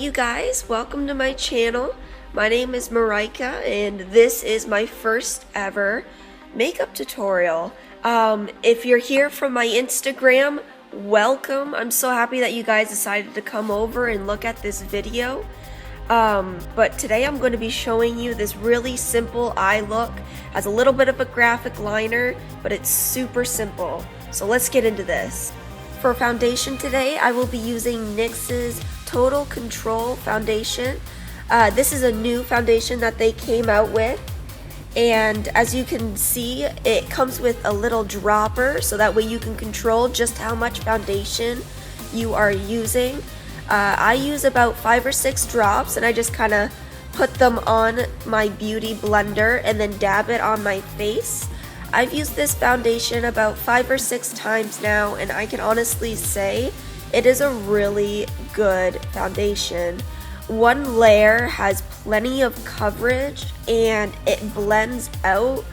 You guys, welcome to my channel. My name is Marika and this is my first ever makeup tutorial. If you're here from my Instagram, welcome. I'm so happy that you guys decided to come over and look at this video. But today I'm going to be showing you this really simple eye look. Has a little bit of a graphic liner, but it's super simple. So let's get into this. For foundation today, I will be using NYX's Total Control foundation. This is a new foundation that they came out with, and as you can see, it comes with a little dropper so that way you can control just how much foundation you are using. I use about 5 or 6 drops, and I just kind of put them on my beauty blender and then dab it on my face. I've used this foundation about 5 or 6 times now, and I can honestly say it is a really good foundation. One layer has plenty of coverage and it blends out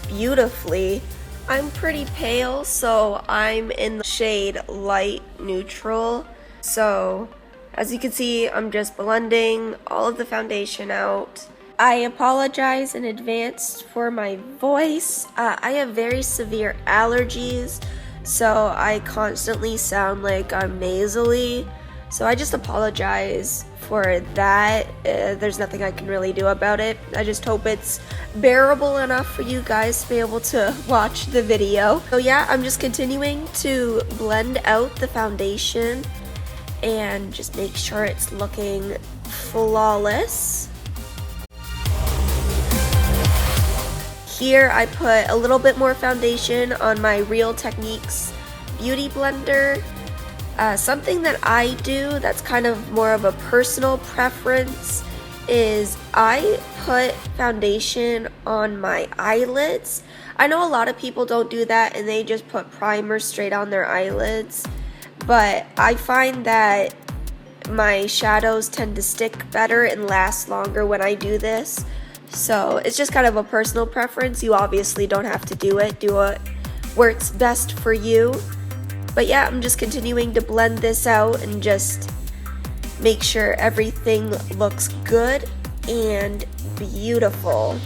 beautifully. I'm pretty pale, so I'm in the shade light neutral. So as you can see, I'm just blending all of the foundation out. I apologize in advance for my voice. I have very severe allergies, so I constantly sound like I'm nasally. So I just apologize for that. There's nothing I can really do about it. I just hope it's bearable enough for you guys to be able to watch the video. So yeah, I'm just continuing to blend out the foundation and just make sure it's looking flawless. Here I put a little bit more foundation on my Real Techniques beauty blender. Something that I do that's kind of more of a personal preference is I put foundation on my eyelids. I know a lot of people don't do that and they just put primer straight on their eyelids, but I find that my shadows tend to stick better and last longer when I do this. So it's just kind of a personal preference. You obviously don't have to do it. Do it where it's best for you. But yeah, I'm just continuing to blend this out and just make sure everything looks good and beautiful.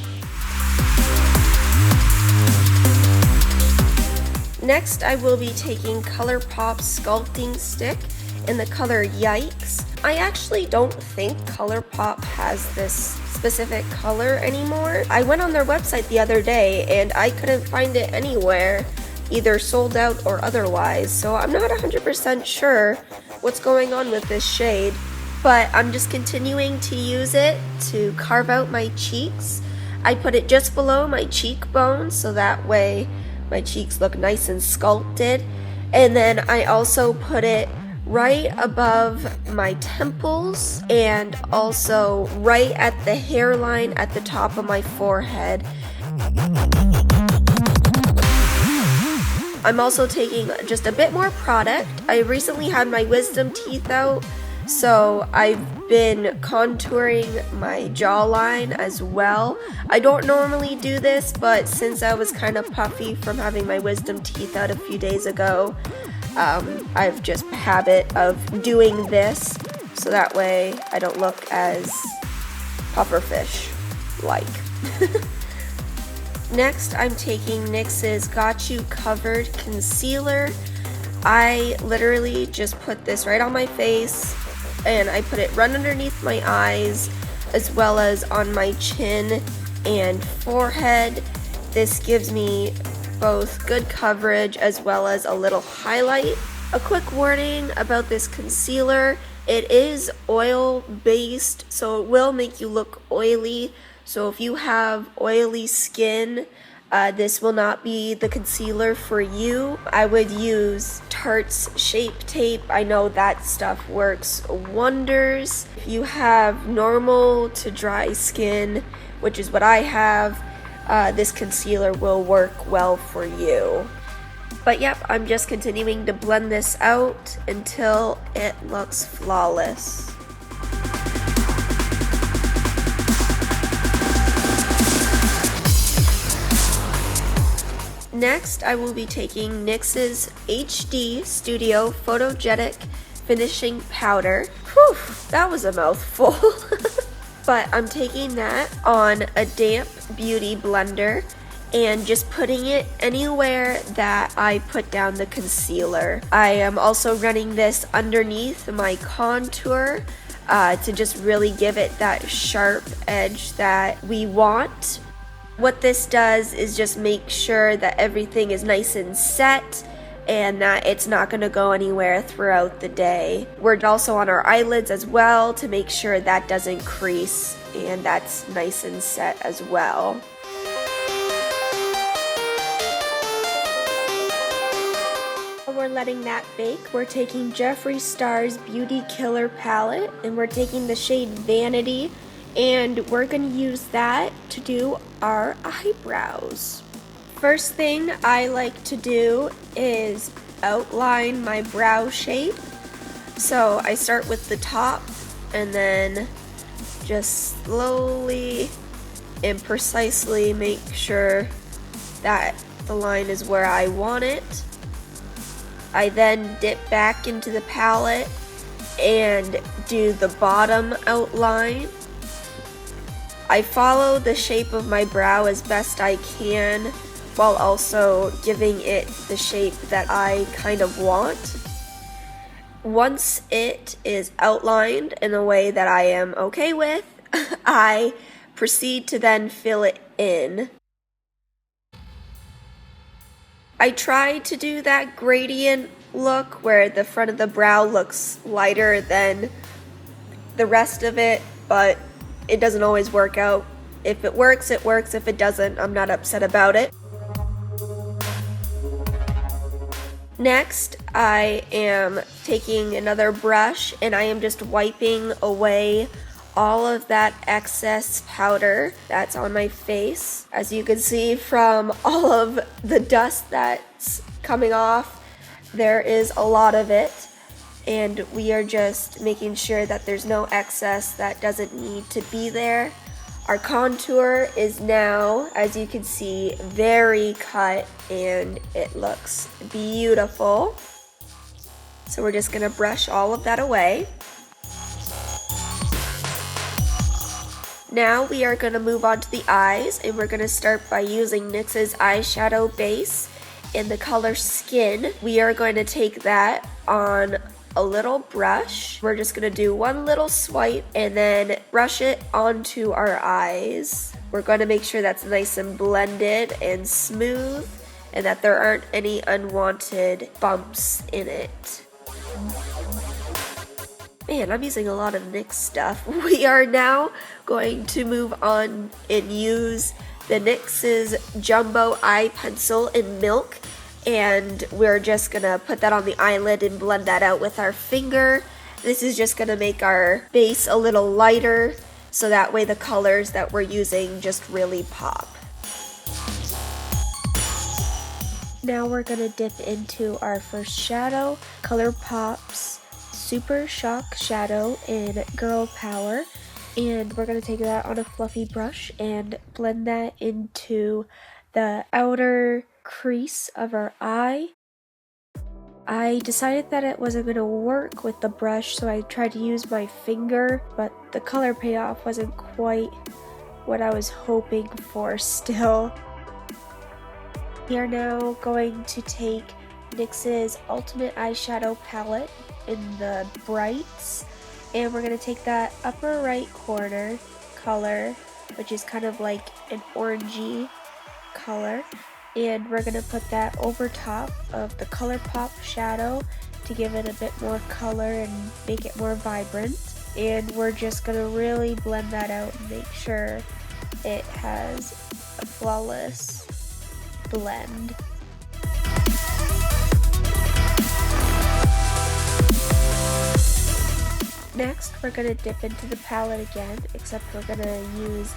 Next, I will be taking ColourPop's Sculpting Stick in the color Yikes. I actually don't think ColourPop has this specific color anymore. I went on their website the other day and I couldn't find it anywhere, either sold out or otherwise, so I'm not 100% sure what's going on with this shade, but I'm just continuing to use it to carve out my cheeks. I put it just below my cheekbone so that way my cheeks look nice and sculpted, and then I also put it right above my temples and also right at the hairline at the top of my forehead. I'm also taking just a bit more product. I recently had my wisdom teeth out, so I've been contouring my jawline as well. I don't normally do this, but since I was kind of puffy from having my wisdom teeth out a few days ago, I've just a habit of doing this, so that way I don't look as pufferfish-like. Next, I'm taking NYX's Got You Covered Concealer. I literally just put this right on my face, and I put it right underneath my eyes, as well as on my chin and forehead. This gives me both good coverage as well as a little highlight. A quick warning about this concealer: it is oil based, so it will make you look oily. So if you have oily skin, this will not be the concealer for you. I would use Tarte's Shape Tape. I know that stuff works wonders. If you have normal to dry skin, which is what I have, this concealer will work well for you. But yep, I'm just continuing to blend this out until it looks flawless. Next, I will be taking NYX's HD Studio Photogenic Finishing Powder. Whew, that was a mouthful. But I'm taking that on a damp beauty blender and just putting it anywhere that I put down the concealer. I am also running this underneath my contour to just really give it that sharp edge that we want. What this does is just make sure that everything is nice and set and that it's not going to go anywhere throughout the day. We're also on our eyelids as well to make sure that doesn't crease and that's nice and set as well. We're letting that bake. We're taking Jeffree Star's Beauty Killer palette and we're taking the shade Vanity and we're going to use that to do our eyebrows. First thing I like to do is outline my brow shape. So I start with the top and then just slowly and precisely make sure that the line is where I want it. I then dip back into the palette and do the bottom outline. I follow the shape of my brow as best I can while also giving it the shape that I kind of want. Once it is outlined in a way that I am okay with, I proceed to then fill it in. I try to do that gradient look where the front of the brow looks lighter than the rest of it, but it doesn't always work out. If it works, it works. If it doesn't, I'm not upset about it. Next, I am taking another brush and I am just wiping away all of that excess powder that's on my face. As you can see from all of the dust that's coming off, there is a lot of it. And we are just making sure that there's no excess that doesn't need to be there. Our contour is now, as you can see, very cut and it looks beautiful. So we're just gonna brush all of that away. Now we are gonna move on to the eyes and we're gonna start by using NYX's eyeshadow base in the color Skin. We are going to take that on a little brush. We're just gonna do one little swipe and then brush it onto our eyes. We're gonna make sure that's nice and blended and smooth and that there aren't any unwanted bumps in it. Man, I'm using a lot of NYX stuff. We are now going to move on and use the NYX's Jumbo Eye Pencil in Milk. And we're just gonna put that on the eyelid and blend that out with our finger. This is just gonna make our base a little lighter, so that way the colors that we're using just really pop. Now we're gonna dip into our first shadow, ColourPop's Super Shock Shadow in Girl Power. And we're gonna take that on a fluffy brush and blend that into the outer crease of our eye. I decided that it wasn't going to work with the brush, so I tried to use my finger, but the color payoff wasn't quite what I was hoping for still. We are now going to take NYX's Ultimate Eyeshadow Palette in the Brights, and we're going to take that upper right corner color, which is kind of like an orangey color, and we're going to put that over top of the ColourPop shadow to give it a bit more color and make it more vibrant. And we're just going to really blend that out and make sure it has a flawless blend. Next, we're going to dip into the palette again, except we're going to use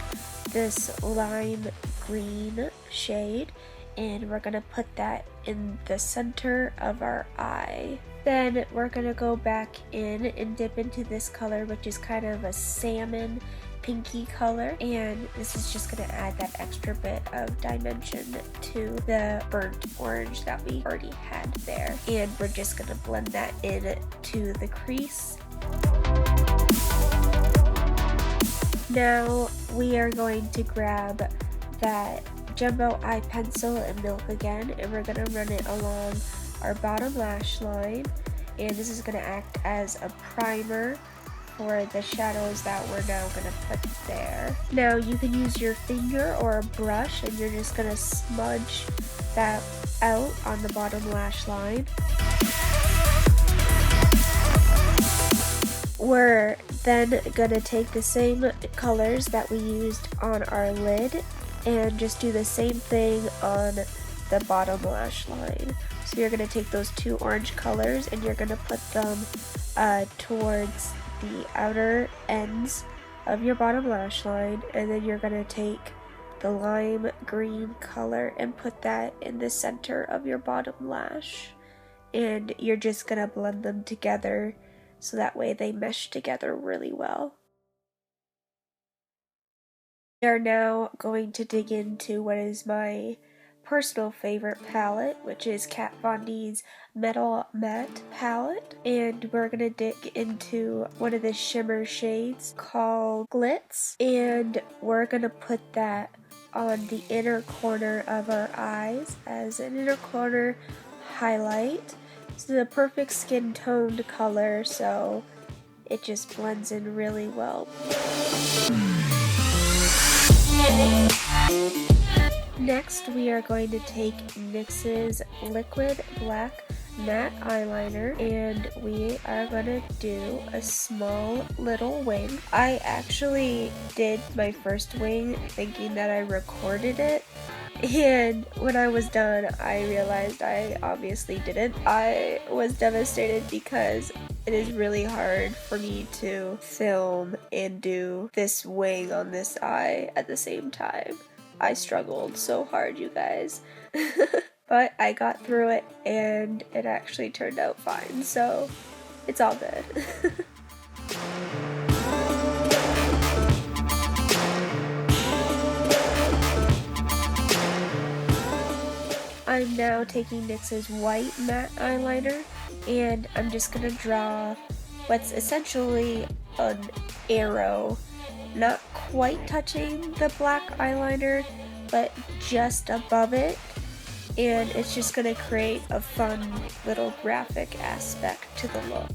this lime green shade, and we're going to put that in the center of our eye. Then we're going to go back in and dip into this color, which is kind of a salmon pinky color, and this is just going to add that extra bit of dimension to the burnt orange that we already had there. And we're just going to blend that in to the crease. Now we are going to grab that jumbo eye pencil and milk again, and we're going to run it along our bottom lash line, and this is going to act as a primer for the shadows that we're now going to put there. Now you can use your finger or a brush, and you're just going to smudge that out on the bottom lash line. We're then going to take the same colors that we used on our lid and just do the same thing on the bottom lash line. So you're going to take those two orange colors and you're going to put them towards the outer ends of your bottom lash line, and then you're going to take the lime green color and put that in the center of your bottom lash, and you're just going to blend them together so that way they mesh together really well. We are now going to dig into what is my personal favorite palette, which is Kat Von D's Metal Matte palette, and we're gonna dig into one of the shimmer shades called Glitz, and we're gonna put that on the inner corner of our eyes as an inner corner highlight. This is a perfect skin toned color, so it just blends in really well. Next, we are going to take NYX's Liquid Black Matte Eyeliner, and we are going to do a small little wing. I actually did my first wing thinking that I recorded it, and when I was done, I realized I obviously didn't. I was devastated because it is really hard for me to film and do this wing on this eye at the same time. I struggled so hard, you guys. But I got through it and it actually turned out fine, so it's all good. I'm now taking NYX's white matte eyeliner, and I'm just gonna draw what's essentially an arrow, not quite touching the black eyeliner, but just above it, and it's just gonna create a fun little graphic aspect to the look.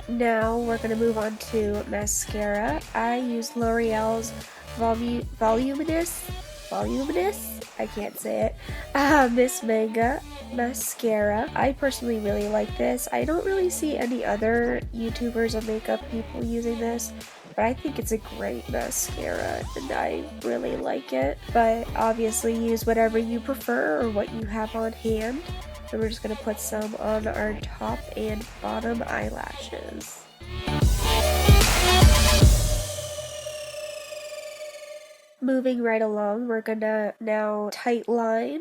Now we're gonna move on to mascara. I use L'Oreal's Voluminous, I can't say it, Miss Manga mascara. I personally really like this. I don't really see any other YouTubers or makeup people using this, but I think it's a great mascara and I really like it. But obviously use whatever you prefer or what you have on hand. And we're just going to put some on our top and bottom eyelashes. Moving right along, we're gonna now tight line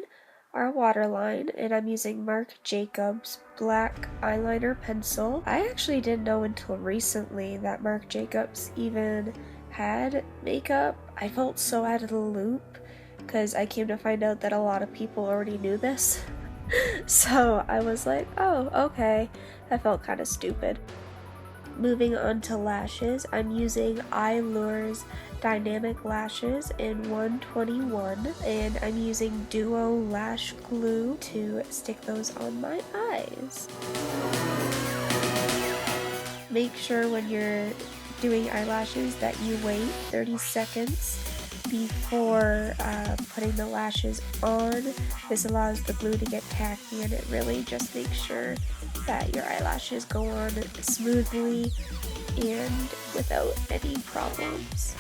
our waterline, and I'm using Marc Jacobs black eyeliner pencil. I actually didn't know until recently that Marc Jacobs even had makeup. I felt so out of the loop because I came to find out that a lot of people already knew this. So I was like, oh, okay. I felt kind of stupid. Moving on to lashes, I'm using Eyelure's Dynamic Lashes in 121, and I'm using Duo Lash Glue to stick those on my eyes. Make sure when you're doing eyelashes that you wait 30 seconds before putting the lashes on. This allows the glue to get tacky, and it really just makes sure that your eyelashes go on smoothly and without any problems.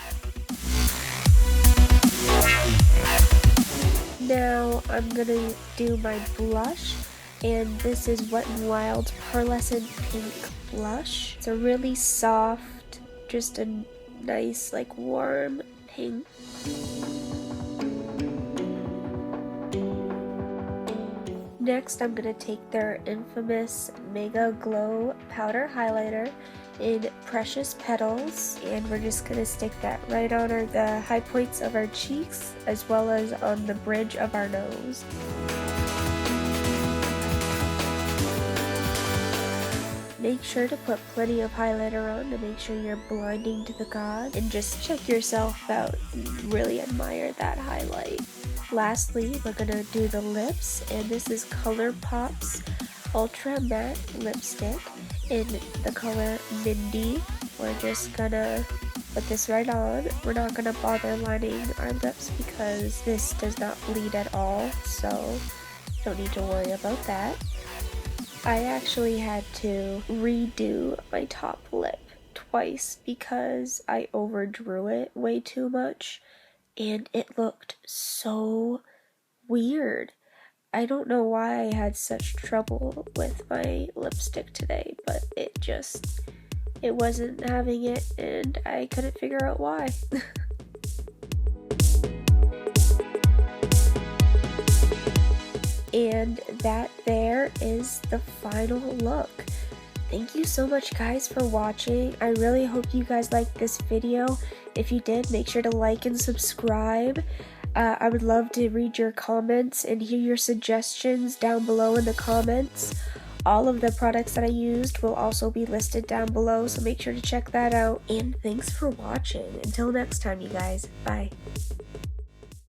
Now I'm gonna do my blush, and this is Wet n Wild's Pearlescent Pink Blush. It's a really soft, just a nice, like, warm pink. Next, I'm going to take their infamous Mega Glow Powder Highlighter in Precious Petals, and we're just going to stick that right on the high points of our cheeks as well as on the bridge of our nose. make sure to put plenty of highlighter on to make sure you're blinding to the god, and just check yourself out and really admire that highlight. Lastly, we're gonna do the lips, and this is ColourPop's Ultra Matte Lipstick in the color Mindi. We're just gonna put this right on. We're not gonna bother lining our lips because this does not bleed at all, so don't need to worry about that. I actually had to redo my top lip twice because I overdrew it way too much and it looked so weird. I don't know why I had such trouble with my lipstick today, but it wasn't having it and I couldn't figure out why. And that there is the final look. Thank you so much guys for watching. I really hope you guys liked this video. If you did, make sure to like and subscribe. I would love to read your comments and hear your suggestions down below in the comments. All of the products that I used will also be listed down below, so make sure to check that out. And thanks for watching. Until next time, you guys. Bye.